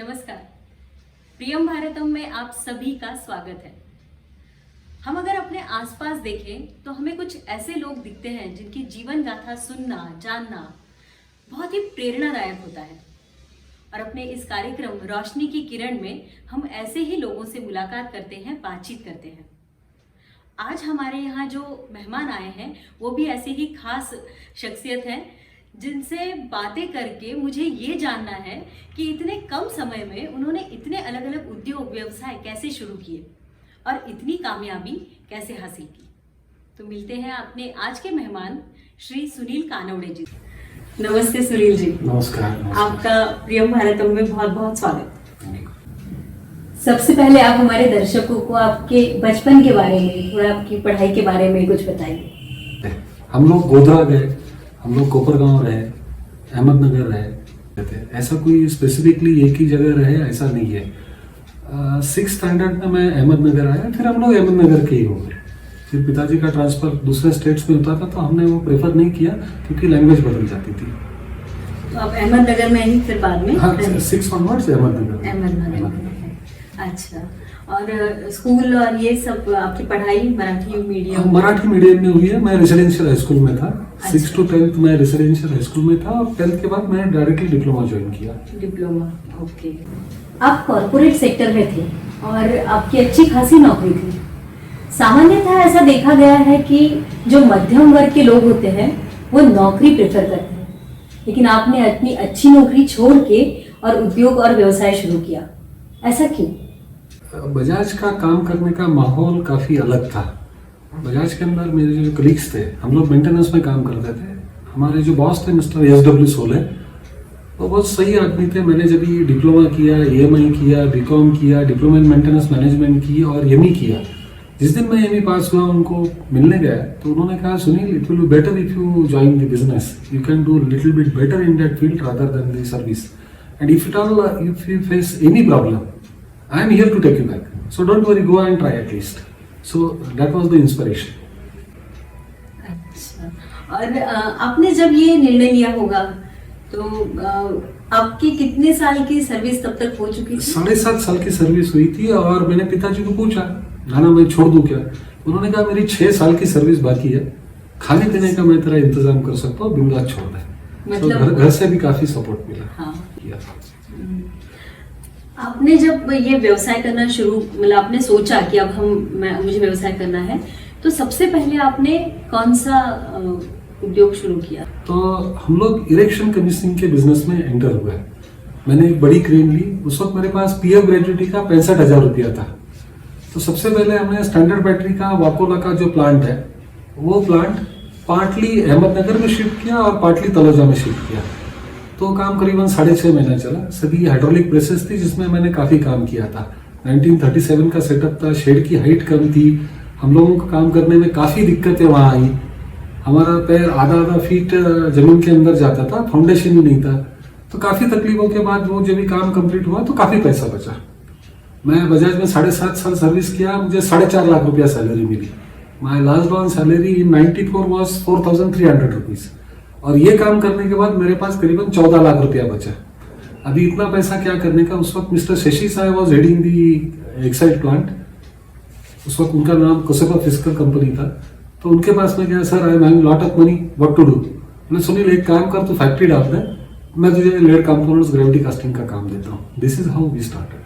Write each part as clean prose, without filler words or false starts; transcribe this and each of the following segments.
नमस्कार। प्रियम भारतम में आप सभी का स्वागत है। हम अगर अपने आसपास देखें तो हमें कुछ ऐसे लोग दिखते हैं जिनकी जीवन गाथा सुनना जानना बहुत ही प्रेरणादायक होता है। और अपने इस कार्यक्रम रोशनी की किरण में हम ऐसे ही लोगों से मुलाकात करते हैं, बातचीत करते हैं। आज हमारे यहाँ जो मेहमान आए हैं वो भी ऐसे ही खास शख्सियत हैं जिनसे बातें करके मुझे ये जानना है कि इतने कम समय में उन्होंने इतने अलग अलग उद्योग व्यवसाय कैसे शुरू किए और इतनी कामयाबी कैसे हासिल की। तो मिलते हैं अपने आज के मेहमान श्री सुनील कानवड़े जी। नमस्ते सुनील जी। नमस्कार। आपका प्रियम भारतम में बहुत बहुत स्वागत। सबसे पहले आप हमारे दर्शकों को आपके बचपन के बारे में, थोड़ा आपकी पढ़ाई के बारे में कुछ बताइए। हम लोग गोधरा गए, हम लोग कोपरगांव रहे, अहमदनगर रहे। ऐसा कोई स्पेसिफिकली एक ही जगह रहे ऐसा नहीं है। 6th स्टैंडर्ड में मैं अहमदनगर आया, फिर हम लोग अहमदनगर के ही हो गए। फिर पिताजी का ट्रांसफर दूसरे स्टेट्स में होता था तो हमने वो प्रेफर नहीं किया क्योंकि लैंग्वेज बदल जाती थी। तो आप अहमदनगर में ही फिर बाद में? हाँ, 6 onwards अहमदनगर। अच्छा। और स्कूल और ये सब आपकी पढ़ाई मराठी मीडियम? मराठी मीडियम में हुई है। मैं रेसिडेंशियल हाई स्कूल में था। अच्छा। 6 to 10th मैं रेसिडेंशियल हाई स्कूल में था और 10th के बाद मैंने डायरेक्टली डिप्लोमा ज्वाइन किया। Diploma, okay. आप कॉर्पोरेट सेक्टर में थे और आपकी अच्छी खासी नौकरी थी। सामान्यतः ऐसा देखा गया है कि जो मध्यम वर्ग के लोग होते हैं वो नौकरी प्रेफर करते हैं, लेकिन आपने अपनी अच्छी नौकरी छोड़ के और उद्योग और व्यवसाय शुरू किया, ऐसा क्यों? बजाज का काम करने का माहौल काफ़ी अलग था। बजाज के अंदर मेरे जो कलीग्स थे, हम लोग मेंटेनेंस में काम करते थे। हमारे जो बॉस थे मिस्टर SW सोले, वो बहुत सही आदमी थे। मैंने जब ये डिप्लोमा किया, EMI किया, BCom किया, डिप्लोमा इन मेंटेनेंस मैनेजमेंट की और ME किया। जिस दिन मैं ME पास हुआ उनको मिलने गया तो उन्होंने कहा, Sunil, it will be better if you join the business, you can do little bit better in that field rather than the service, and if you face any problem I am here to take you back. So don't worry, go and try at least. So that was the inspiration. अच्छा। और आपने जब ये निर्णय लिया होगा तो आपकी कितने साल की सर्विस तब तक हो चुकी थी? 7.5 साल की सर्विस हुई थी और मैंने पिताजी को पूछा, नाना मैं छोड़ दूं क्या? उन्होंने कहा, मेरी 6 साल की सर्विस बाकी है, खाने पीने का मैं तेरा इंतजाम कर सकता हूँ, बिंदास छोड़ दे। मतलब घर से भी काफी सपोर्ट मिला। हाँ। आपने जब ये व्यवसाय करना शुरू, मतलब आपने सोचा कि अब मुझे व्यवसाय करना है, तो सबसे पहले आपने कौन सा उद्योग शुरू किया? तो हम लोग इरेक्शन कमीशनिंग के बिजनेस में एंटर हुए। मैंने एक बड़ी क्रेन ली। उस वक्त मेरे पास PF ग्रेजुटी का 65,000 रुपया था। तो सबसे पहले हमने स्टैंडर्ड बैटरी का वाकोला का जो प्लांट है, वो प्लांट पार्टली अहमदनगर में शिफ्ट किया और पार्टली तलोजा में शिफ्ट किया। तो काम करीबन 6.5 महीना चला। सभी हाइड्रोलिक प्रेसेस थी जिसमें मैंने काफी काम किया था। 1937 का सेटअप था, शेड की हाइट कम थी, हम लोगों को काम करने में काफी दिक्कतें वहां आई। हमारा पैर आधा फीट जमीन के अंदर जाता था, फाउंडेशन ही नहीं था। तो काफी तकलीफों के बाद वो जब भी काम कंप्लीट हुआ तो काफी पैसा बचा। मैं बजाज में 7.5 साल सर्विस किया, मुझे 4.5 लाख रुपया सैलरी मिली। My last on salary in 94 was 4,300 rupees. और ये काम करने के बाद मेरे पास करीबन 14 लाख रुपया बचा। अभी इतना पैसा क्या करने का। उस वक्त मिस्टर शशि साहब was heading the Exide plant. उस वक्त उनका नाम कोसेपा फिजिकल कंपनी था। तो उनके पास में गया, sir I am having lot of money, what to do? मैंने, सुनील एक काम कर, तू फैक्ट्री डाल दे, मैं तुझे लेड कंपोनेंट्स ग्रेविटी कास्टिंग का काम देता हूँ। This is how we started.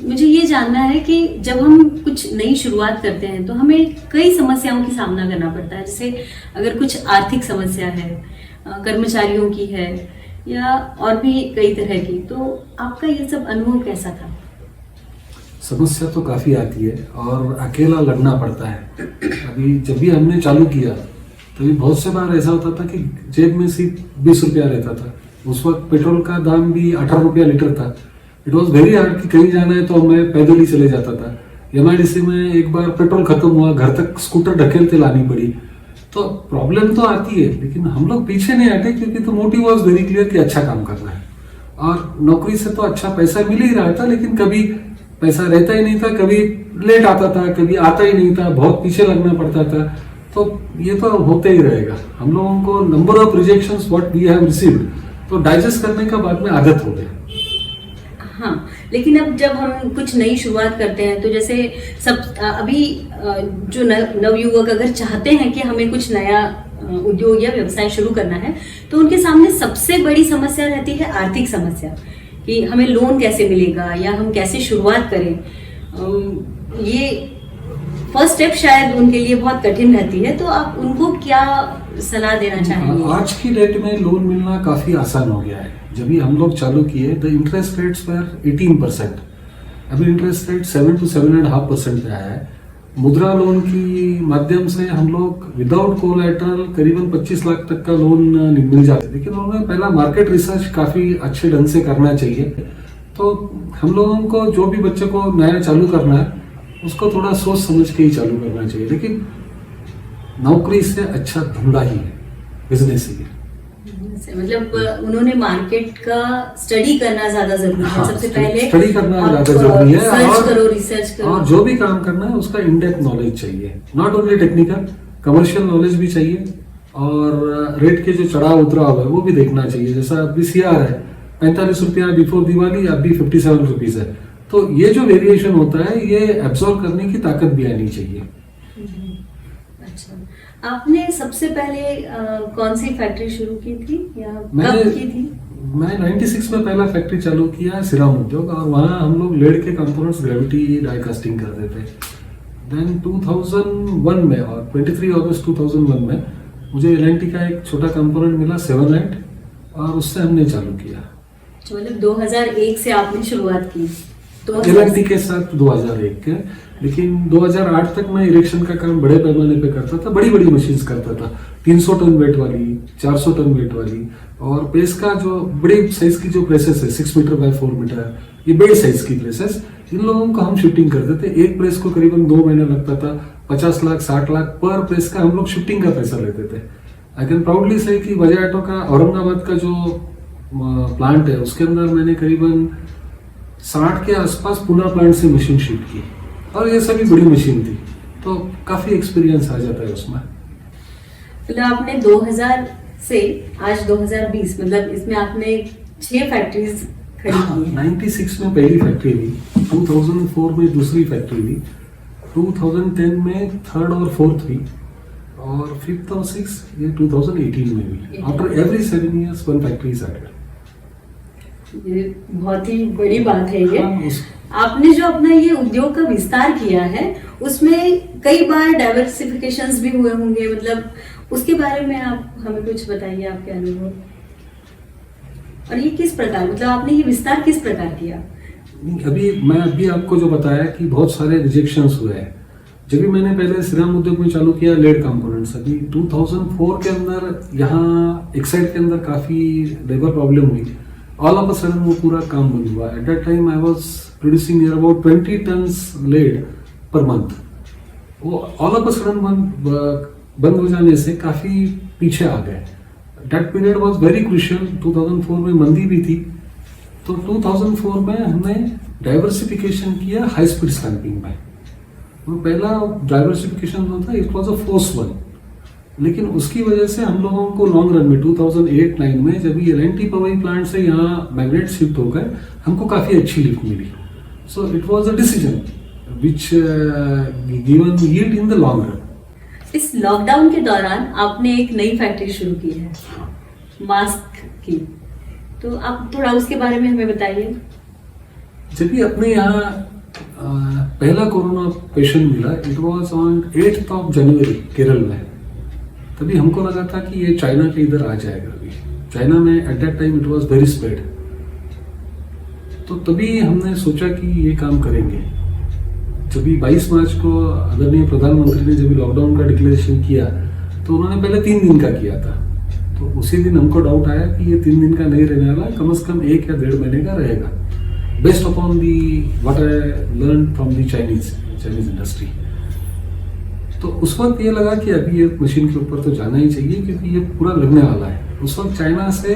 मुझे ये जानना है कि जब हम कुछ नई शुरुआत करते हैं तो हमें कई समस्याओं की सामना करना पड़ता है। जैसे अगर कुछ आर्थिक समस्या है, कर्मचारियों की है, या और भी कई तरह की, तो आपका ये सब अनुभव कैसा था? समस्या तो काफी आती है और अकेला लड़ना पड़ता है। अभी जब भी हमने चालू किया तभी बहुत से बार ऐसा होता था कि जेब में सिर्फ 20 रुपया रहता था। उस वक्त पेट्रोल का दाम भी 18 रुपया लीटर था। इट वॉज वेरी हार्ड कि कहीं जाना है तो मैं पैदल ही चले जाता था। MIDC में एक बार पेट्रोल खत्म हुआ, घर तक स्कूटर ढकेलते लानी पड़ी। तो प्रॉब्लम तो आती है, लेकिन हम लोग पीछे नहीं हटे क्योंकि तो मोटिव वॉज वेरी क्लियर कि अच्छा काम करना है। और नौकरी से तो अच्छा पैसा मिल ही रहा था, लेकिन कभी पैसा रहता ही नहीं था, कभी लेट आता था, कभी आता ही नहीं था, बहुत पीछे लगना पड़ता था। तो ये तो होते ही रहेगा। हम लोगों को number of rejections what we have received तो डाइजेस्ट करने का बाद में आदत हो गया। हाँ, लेकिन अब जब हम कुछ नई शुरुआत करते हैं तो जैसे अभी जो नवयुवक अगर चाहते हैं कि हमें कुछ नया उद्योग या व्यवसाय शुरू करना है, तो उनके सामने सबसे बड़ी समस्या रहती है आर्थिक समस्या, कि हमें लोन कैसे मिलेगा या हम कैसे शुरुआत करें। ये फर्स्ट स्टेप शायद उनके लिए बहुत कठिन रहती है, तो आप उनको क्या सलाह देना चाहेंगे? आज की डेट में लोन मिलना काफी आसान हो गया है। जब भी हम लोग चालू किए द इंटरेस्ट रेट्स पर 18%, अभी इंटरेस्ट रेट 7 to 7.5% पे आया है। मुद्रा लोन की माध्यम से हम लोग विदाउट कोलैटरल करीबन 25 लाख तक का लोन मिल जाता है, लेकिन उन्होंने पहला मार्केट रिसर्च काफी अच्छे ढंग से करना चाहिए। तो हम लोगों को जो भी बच्चे को नया चालू करना है उसको थोड़ा सोच समझ के ही चालू करना चाहिए, लेकिन नौकरी से अच्छा धंधा ही है, बिजनेस ही है। मतलब उन्होंने मार्केट का स्टडी करना ज्यादा जरूरी है। हाँ, सबसे पहले स्टडी करना ज्यादा जरूरी है, रिसर्च करो और जो भी काम करना है उसका इन डेप्थ नॉलेज चाहिए, not only technical, commercial knowledge भी चाहिए, और रेट के जो चढ़ाव उतराव है वो भी देखना चाहिए। जैसा अभी CR है 45 रुपया बिफोर दिवाली, अभी 57 रुपीज है, तो ये जो वेरिएशन होता है ये एब्जॉर्व करने की ताकत भी आनी चाहिए। अच्छा, आपने सबसे पहले कौन सी फैक्ट्री शुरू की थी या कब की थी? मैं 96 में पहला फैक्ट्री चालू किया सिराम उद्योग, और वहाँ हम लोग लेड के कंपोनेंट्स ग्रेविटी डाई कास्टिंग करते थे। देन 2001 में और 23 अगस्त 2001 में मुझे L&T का एक छोटा कंपोनेंट मिला 7-8, और उससे हमने चालू किया। मतलब 2001 से आपने शुरुआत की? L&T के साथ 2001 के, लेकिन 2008 तक मैं इरेक्शन का काम बड़े पैमाने पे करता था, बड़ी बड़ी मशीन्स करता था, 300 टन वेट वाली, 400 टन वेट वाली, और प्रेस का जो बड़ी साइज की जो प्रेसेस है 6 मीटर बाय 4 मीटर, ये बड़े साइज की प्रेसेस, इन लोगों को हम शिफ्टिंग करते थे। एक प्रेस को करीबन 2 महीने लगता था, 50 लाख 60 लाख पर प्रेस का हम लोग शिफ्टिंग का पैसा लेते थे। आई कैन प्राउडली से कि बजाज ऑटो का औरंगाबाद का जो प्लांट है उसके अंदर मैंने करीबन 60 के आसपास पुणे प्लांट से मशीन शिफ्ट की, और ये सभी बड़ी मशीन थी, तो काफी एक्सपीरियंस आ जाता है उसमें। फिर आपने 2000 से आज 2020, मतलब इसमें आपने 6 फैक्ट्रीज खड़ी की। 96 में पहली फैक्ट्री ली, 2004 में दूसरी फैक्ट्री ली, 2010 में थर्ड और फोर्थ हुई, और 5th और 6th ये 2018 में हुई। After every 7 years 1 factory is added. ये बहुत ही बड़ी बात है ये। आपने जो अपना ये उद्योग का विस्तार किया है उसमें कई बार डाइवर्सिफिकेशंस भी हुए होंगे, मतलब उसके बारे में आप हमें कुछ बताइए, आपके अनुभव, और ये किस प्रकार, मतलब आपने ये विस्तार किस प्रकार किया? मैं अभी आपको जो बताया कि बहुत सारे रिजेक्शंस हुए हैं। जब भी मैंने पहले सिराम उद्योग में चालू किया लेड कंपोनेंट्स, अभी 2004 के अंदर यहाँ एक्साइड के अंदर काफी लेबर प्रॉब्लम हुई, ऑल ऑफ अ सडन वो पूरा काम बंद हुआ। At that time I was producing near about 20 tons lead per month. वो ऑल ऑफ अ सडन बंद हो जाने से काफी पीछे आ गए। That period was very crucial. 2004 में मंदी भी थी, तो 2004 में हमने डाइवर्सिफिकेशन किया हाई स्पीड स्टैंपिंग में। वो पहला डाइवर्सिफिकेशन जो था it was a force one, लेकिन उसकी वजह से हम लोगों को लॉन्ग रन में 2008-9 में जब ये L&T पवई प्लांट से यहाँ मैग्नेट शिफ्ट हो गए, हमको काफी अच्छी लिफ्ट मिली। So it was a decision which given yield in the long run. इस लॉकडाउन के दौरान आपने एक नई फैक्ट्री शुरू की है मास्क की, तो आप थोड़ा उसके बारे में हमें बताइए। जब भी अपने यहाँ पहला कोरोना पेशेंट मिला, इट वाज ऑन 8th जनवरी केरल में, तभी हमको लगा था कि ये चाइना के इधर आ जाएगा। अभी चाइना में eight that time it was very spread, तो तभी हमने सोचा कि ये काम करेंगे। जब 22 मार्च को आदरणीय प्रधानमंत्री ने जब लॉकडाउन का डिक्लेरेशन किया, तो उन्होंने पहले 3 दिन का किया था, तो उसी दिन हमको डाउट आया कि ये 3 दिन का नहीं रहने वाला, कम से कम 1 या 1.5 महीने का रहेगा, based upon the what I learn from the Chinese industry. तो उस वक्त ये लगा कि अभी ये मशीन के ऊपर तो जाना ही चाहिए, क्योंकि ये पूरा लगने वाला है। उस वक्त चाइना से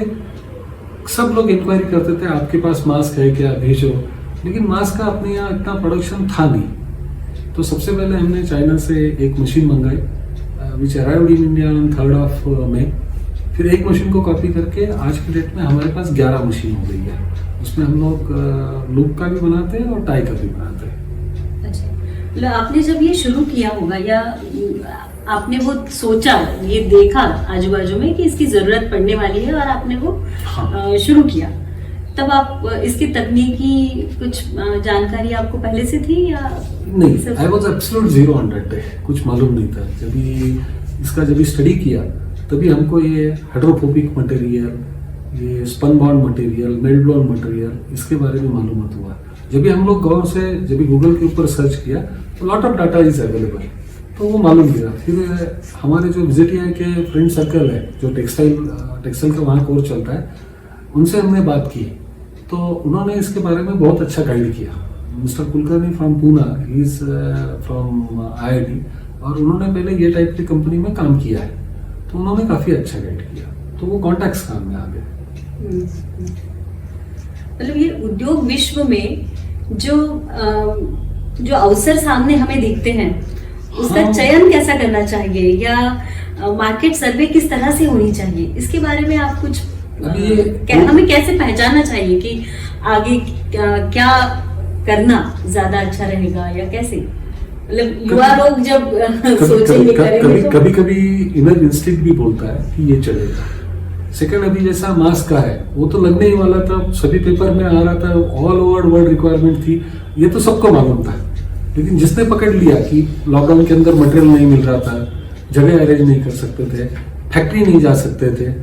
सब लोग इंक्वायरी करते थे, आपके पास मास्क है क्या, भेजो, लेकिन मास्क का अपने यहाँ इतना प्रोडक्शन था नहीं। तो सबसे पहले हमने चाइना से एक मशीन मंगाई which arrived in India on 3rd May। फिर एक मशीन को कॉपी करके आज की डेट में हमारे पास 11 मशीन हो गई है। उसमें हम लोग लूप का भी बनाते हैं और टाई का भी बनाते हैं। अच्छा, मतलब आपने जब ये शुरू किया होगा या आपने वो सोचा, ये देखा आजू बाजू में कि इसकी जरूरत पड़ने वाली है और आपने वो हाँ। शुरू किया, तब आप इसकी तकनीकी कुछ जानकारी आपको पहले से थी या नहीं, I was absolute zero on that day, कुछ मालूम नहीं था। जब स्टडी किया तभी हमको ये हाइड्रोफोबिक मटेरियल, ये spun bond material, melt blown material, इसके बारे में मालूमात हुआ। जब भी हम लोग गाँव से जब भी गूगल के ऊपर सर्च किया तो lot of data is available, तो वो मालूम किया। फिर हमारे जो विजिटिया के फ्रेंड सर्कल है जो टेक्सटाइल का वहाँ कोर्स चलता है, उनसे हमने बात की तो उन्होंने इसके बारे में बहुत अच्छा गाइड किया। Mister Kulkarni from Poona, he is from IIT, और उन्होंने पहले ये टाइप की कंपनी में काम किया है, तो उन्होंने काफ़ी अच्छा गाइड किया, तो वो कॉन्टैक्ट्स काम में आ गए। मतलब ये उद्योग विश्व में जो अवसर सामने हमें दिखते हैं, उसका हाँ। चयन कैसा करना चाहिए या मार्केट सर्वे किस तरह से होनी चाहिए, इसके बारे में आप कुछ हमें कैसे पहचानना चाहिए कि आगे क्या करना ज्यादा अच्छा रहेगा या कैसे, मतलब युवा लोग जब सोचेंगे करेंगे तो कभी कभी इनर इंस्टिंक्ट भी बोलता है कि ये चलेगा। सेकंड, अभी जैसा मास्क का है वो तो लगने ही वाला था, सभी पेपर में आ रहा था, ऑल ओवर वर्ल्ड रिक्वायरमेंट थी, ये तो सबको मालूम था। लेकिन जिसने पकड़ लिया कि लॉकडाउन के अंदर मटेरियल नहीं मिल रहा था, जगह अरेंज नहीं कर सकते थे, फैक्ट्री नहीं जा सकते थे,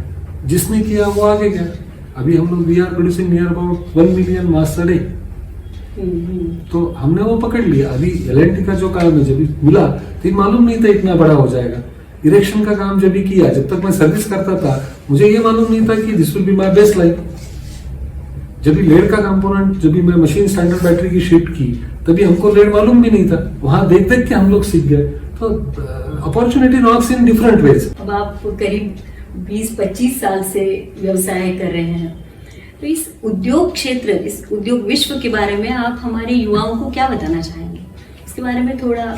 जिसने किया वो आगे गया। अभी हम लोग we are producing near about 1 million mask a day, तो हमने वो पकड़ लिया। अभी LNT का जो काम है जब मिला तो मालूम नहीं था इतना बड़ा हो जाएगा। इरेक्शन का काम जब भी किया, जब तक मैं सर्विस करता था मुझे ये मालूम नहीं था कि this will be my best life. जब भी लेड का कंपोनेंट, जब भी मैं मशीन स्टैंडर्ड बैटरी की शिफ्ट की, तभी हमको लेड मालूम भी नहीं था, वहां देख देख के हम लोग सीख गए। तो opportunity knocks in different ways. अब आप करीब 20-25 साल से व्यवसाय कर रहे हैं, तो इस उद्योग क्षेत्र, इस उद्योग विश्व के बारे में आप हमारे युवाओं को क्या बताना चाहेंगे, इसके बारे में थोड़ा।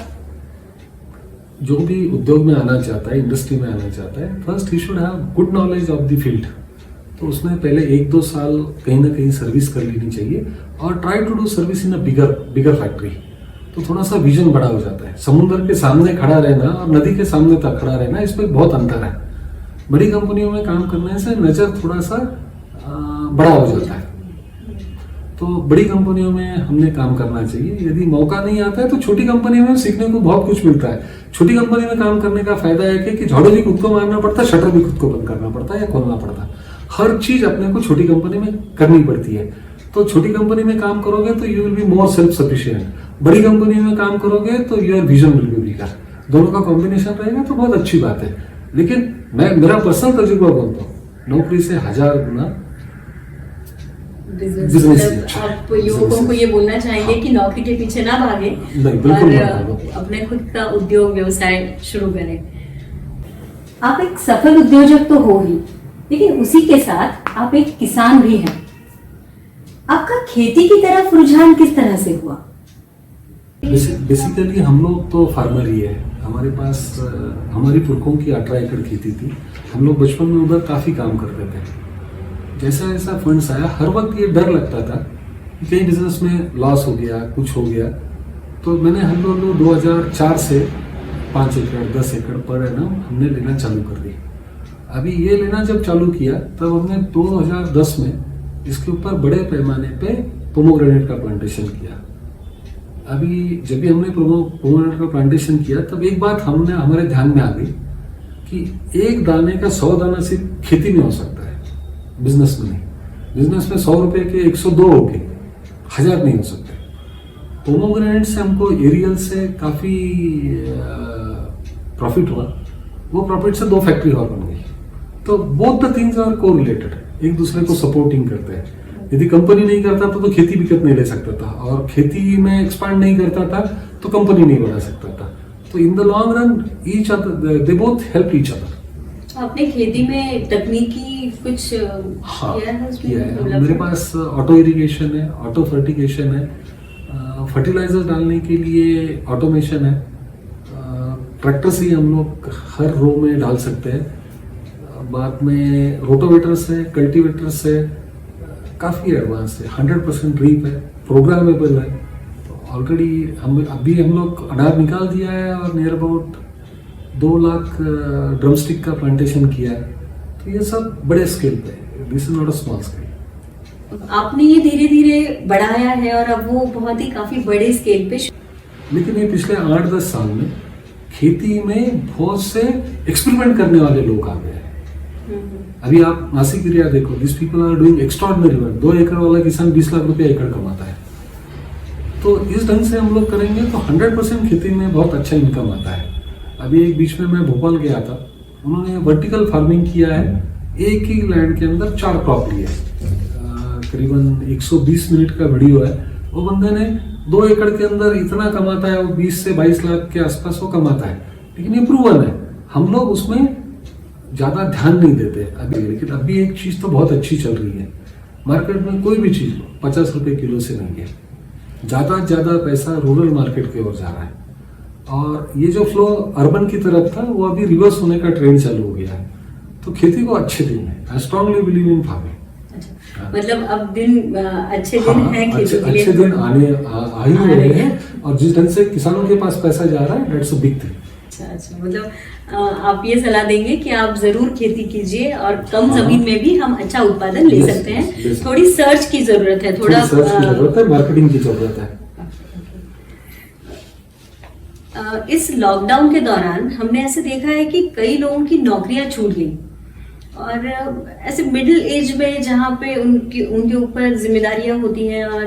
जो भी उद्योग में आना चाहता है, इंडस्ट्री में आना चाहता है, first he should have good knowledge of the field. तो उसने पहले 1-2 साल कहीं ना कहीं सर्विस कर लेनी चाहिए और try to do service in a bigger factory. तो थोड़ा सा विजन बड़ा हो जाता है। समुद्र के सामने खड़ा रहना और नदी के सामने तक खड़ा रहना, इसमें बहुत अंतर है। बड़ी कंपनियों में काम करने से नजर थोड़ा सा बड़ा हो जाता है, तो बड़ी कंपनियों में हमने काम करना चाहिए। यदि मौका नहीं आता है तो छोटी कंपनी में सीखने को बहुत कुछ मिलता है। छोटी कंपनी में काम करने का फायदा है कि झाड़ू भी खुद को मारना पड़ता है, शटर भी खुद को बंद करना पड़ता है या खोलना पड़ता है। हर चीज अपने को छोटी कंपनी में करनी पड़ती है। तो छोटी कंपनी में काम करोगे तो you will be more self sufficient. बड़ी कंपनी में काम करोगे तो your vision will be bigger. दोनों का कॉम्बिनेशन रहेगा तो बहुत अच्छी बात है। लेकिन मैं मेरा पर्सनल तजुर्बा बोलता हूँ, नौकरी से 1000 गुना बिजनेस। आप युवकों को ये बोलना चाहेंगे कि नौकरी के पीछे ना भागे और अपने खुद का उद्योग व्यवसाय शुरू करें। आप एक सफल उद्योजक तो हो ही, लेकिन उसी के साथ आप एक किसान भी हैं। आपका खेती की तरफ रुझान किस तरह से हुआ? बेसिकली हम लोग तो फार्मर ही है। हमारे पास हमारी पुरखों की 18 एकड़ खेती थी। हम लोग बचपन में उधर काफी काम करते थे। जैसा जैसा फंड्स आया, हर वक्त ये डर लगता था कि कहीं बिजनेस में लॉस हो गया, कुछ हो गया। तो मैंने हम लोग 2004 से 5 एकड़ 10 एकड़ पर एनम हमने लेना चालू कर दिया। अभी ये लेना जब चालू किया तब हमने 2010 में इसके ऊपर बड़े पैमाने पे पोमोग्रेनेट का प्लांटेशन किया। अभी जब भी हमने पोमोग्रेनेट का प्लांटेशन किया तब एक बात हमारे ध्यान में आ गई कि एक दाने का 100 दाना सिर्फ खेती में हो सकता है, बिजनेस में नहीं। बिजनेस में 100 रुपए के 102 हो गए, 1000 नहीं हो सकते। पोमोग्रेनेट से हमको एरियल से काफी प्रॉफिट हुआ। वो प्रॉफिट से 2 फैक्ट्री और बन गई। तो both the things are correlated, एक दूसरे को सपोर्टिंग करते हैं। यदि कंपनी नहीं करता तो खेती भी नहीं ले सकता था, और खेती में एक्सपांड नहीं करता था तो कंपनी नहीं बना सकता था। तो इन the long run each other, they both help each other. आपने खेती में तकनीकी कुछ किया है। मेरे पास ऑटो इरिगेशन है, ऑटो फर्टिगेशन है, फर्टिलाइजर डालने के लिए ऑटोमेशन है। ट्रैक्टर से ही हम लोग हर रो में डाल सकते हैं। बाद में रोटोवेटर से, कल्टीवेटर से, काफ़ी एडवांस है, 100% ड्रीप है, प्रोग्रामेबल है। ऑलरेडी हम लोग अनार निकाल दिया है और नियर अबाउट 2 लाख ड्रमस्टिक का प्लांटेशन किया है। तो ये सब बड़े स्केल पे है, this is not a small scale. आपने ये धीरे धीरे बढ़ाया है और अब वो बहुत ही काफी बड़े स्केल पे। लेकिन ये पिछले 8-10 साल में खेती में बहुत से एक्सपेरिमेंट करने वाले लोग आ गए हैं। अभी आप नासिक एरिया देखो, this people are doing extraordinary work. 2 एकड़ वाला किसान 20 लाख रुपया एकड़ कमाता है। तो इस ढंग से हम लोग करेंगे तो 100% खेती में बहुत अच्छा इनकम आता है। अभी एक बीच में मैं भोपाल गया था, उन्होंने वर्टिकल फार्मिंग किया है, एक ही लैंड के अंदर 4 क्रॉप लिए करीबन 120 मिनट का वीडियो है। वो बंदे ने 2 एकड़ के अंदर इतना कमाता है, वो 20 से 22 लाख के आसपास वो कमाता है। लेकिन ये प्रूवन है, हम लोग उसमें ज्यादा ध्यान नहीं देते अभी। लेकिन अभी एक चीज तो बहुत अच्छी चल रही है, मार्केट में कोई भी चीज 50 रुपए किलो से नहीं है। ज्यादा से ज्यादा पैसा रूरल मार्केट की ओर जा रहा है। और ये जो फ्लो अर्बन की तरफ था वो अभी रिवर्स होने का ट्रेंड चालू हो गया है। तो खेती को अच्छे दिन है। I strongly believe in farming. मतलब अब दिन अच्छे दिन हैं खेती के लिए। अच्छे दिन आ ही रहे हैं। और जिस ढंग से किसानों के पास पैसा जा रहा है, दैट्स अ बिग थिंग। अच्छा, मतलब आप ये सलाह देंगे कि आप जरूर खेती कीजिए और कम जमीन में भी हम अच्छा उत्पादन ले सकते हैं। थोड़ी सर्च की जरूरत है, थोड़ा सर्च की जरूरत है, मार्केटिंग की जरूरत है। इस लॉकडाउन के दौरान हमने ऐसे देखा है कि कई लोगों की नौकरियां छूट गई और ऐसे मिडिल एज में जहाँ पे उनके ऊपर जिम्मेदारियां होती हैं और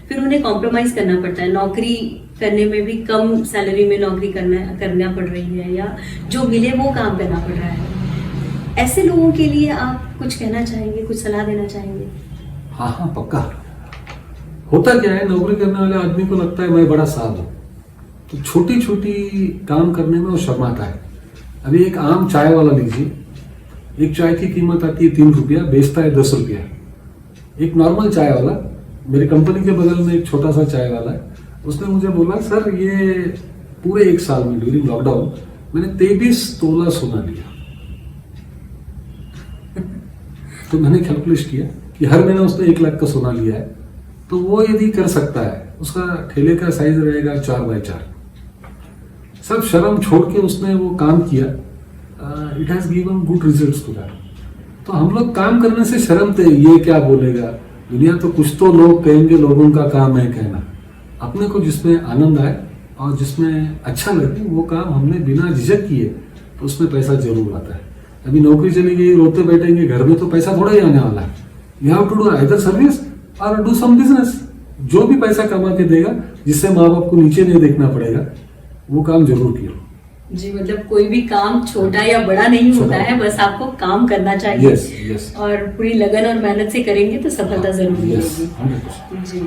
फिर उन्हें कॉम्प्रोमाइज करना पड़ता है। नौकरी करने में भी कम सैलरी में नौकरी करना पड़ रही है या जो मिले वो काम करना पड़ रहा है। ऐसे लोगों के लिए आप कुछ कहना चाहेंगे, कुछ सलाह देना चाहेंगे? हाँ, पक्का। होता क्या है, नौकरी करने वाले आदमी को लगता है मैं बड़ा साहब हूँ, तो छोटी छोटी काम करने में वो शर्माता है। अभी एक आम चाय वाला लीजिए, एक चाय की कीमत आती है 3 रुपया, बेचता है 10 रुपया। एक नॉर्मल चाय वाला, मेरी कंपनी के बगल में एक छोटा सा चाय वाला है, उसने मुझे बोला सर ये पूरे 1 साल में ड्यूरिंग लॉकडाउन मैंने 23 तोला सोना लिया। तो मैंने कैलकुलेट किया कि हर महीने उसने 1 लाख का सोना लिया है, तो वो यदि कर सकता है, उसका ठेले का साइज रहेगा 4x4। सब शर्म छोड़ के उसने वो काम किया। It has given good results to that. तो हम लोग काम करने से शर्मते, ये क्या बोलेगा दुनिया, तो कुछ तो लोग कहेंगे, लोगों का काम है कहना। अपने को जिसमें आनंद आए और जिसमें अच्छा लगे वो काम हमने बिना झिझक किए तो उसमें पैसा जरूर आता है। अभी नौकरी चली गई, रोते बैठेंगे घर में, तो पैसा थोड़ा ही आने वाला है। You have to do either service और डू सम बिजनेस। जो भी पैसा कमा के देगा, जिससे माँ बाप को नीचे नहीं देखना पड़ेगा, वो काम जरूर किया जी। मतलब कोई भी काम छोटा या बड़ा नहीं होता है, बस आपको काम करना चाहिए। yes. और पूरी लगन और मेहनत से करेंगे तो सफलता जरूर मिलेगी। जी।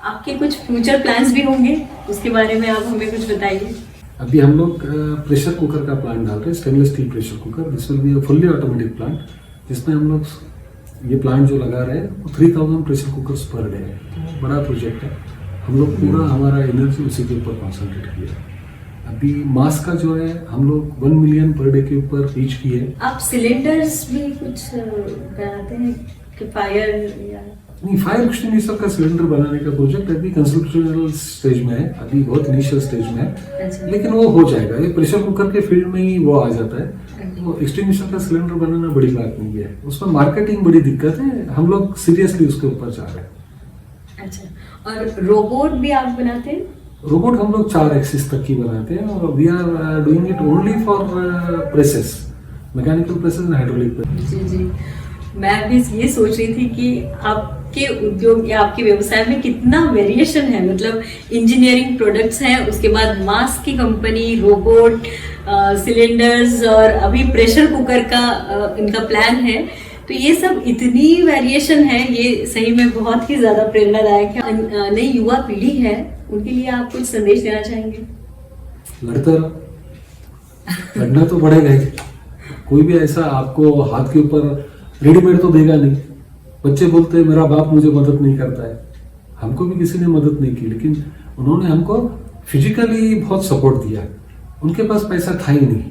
आपके कुछ फ्यूचर प्लान्स भी होंगे, उसके बारे में आप हमें कुछ बताइए। अभी हम लोग प्रेशर कुकर का प्लांट डाल रहे हैं, stainless steel pressure cooker. This will be a fully automatic plant, जिसमें हम लोग ये प्लांट जो लगा रहे हैं वो 3000 प्रेशर कुकर्स पर डे है। बड़ा प्रोजेक्ट है। हम लोग पूरा हमारा एनर्जी उसी के ऊपर कॉन्सेंट्रेट किया। अभी मास का जो है हम लोग 1 मिलियन पर डे के ऊपर रीच किए। आप सिलेंडर्स भी कुछ बनाते हैं कि फायर या नहीं, फायर एक्सटिंग्विशर का सिलेंडर बनाने का प्रोजेक्ट अभी कंसेप्चुअल स्टेज में है, अभी बहुत इनिशियल स्टेज में है। लेकिन वो हो जाएगा। ये प्रेशर कुकर के फील्ड में ही वो आ जाता है। वो एक्सटिंग्विशर का सिलेंडर बनाना बड़ी बात नहीं है, उसमें मार्केटिंग बड़ी दिक्कत है। हम लोग सीरियसली उसके ऊपर जा रहे हैं। अच्छा, और रोबोट भी आप बनाते हैं? रोबोट हम लोग 4 एक्सिस तक की बनाते हैं और we are doing it only for presses, mechanical presses and hydraulic presses. जी। मैं भी ये सोच रही थी कि आपके उद्योग या आपके व्यवसाय में कितना वेरिएशन है। मतलब इंजीनियरिंग प्रोडक्ट्स हैं, उसके बाद मास्क की कंपनी, रोबोट, सिलेंडर्स और अभी प्रेशर कुकर का इनका प्लान है। तो ये सब इतनी वेरिएशन है, ये सही में बहुत ही ज्यादा प्रेरणादायक है। नई युवा पीढ़ी है, उनके लिए आप कुछ संदेश देना चाहेंगे? लड़ते रहो, लड़ना तो पड़ेगा ही। कोई भी ऐसा आपको हाथ के ऊपर रेडीमेड तो देगा नहीं। बच्चे बोलते हैं मेरा बाप मुझे मदद नहीं करता है। हमको भी किसी ने मदद नहीं की, लेकिन उन्होंने हमको फिजिकली बहुत सपोर्ट दिया। उनके पास पैसा था ही नहीं,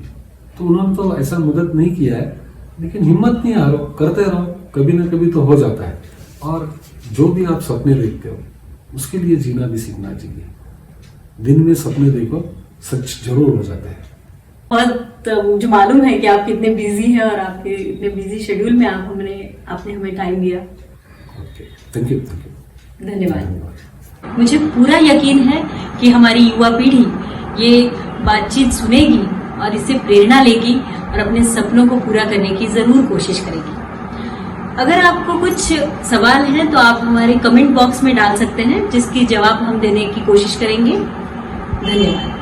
तो उन्होंने तो ऐसा मदद नहीं किया है। लेकिन हिम्मत नहीं हारो, करते रहो। कभी ना कभी तो हो जाता है। और जो भी आप सपने देखते हो उसके लिए जीना भी सीखना चाहिए। दिन में सपने देखो, सच जरूर हो जाता है। और मुझे मालूम है कि आप कितने बिजी हैं और आपके इतने बिजी शेड्यूल में आपने हमें टाइम दिया। Okay, thank you. धन्यवाद। मुझे पूरा यकीन है कि हमारी युवा पीढ़ी ये बातचीत सुनेगी और इससे प्रेरणा लेगी और अपने सपनों को पूरा करने की जरूर कोशिश करेगी। अगर आपको कुछ सवाल हैं तो आप हमारे कमेंट बॉक्स में डाल सकते हैं, जिसकी जवाब हम देने की कोशिश करेंगे। धन्यवाद।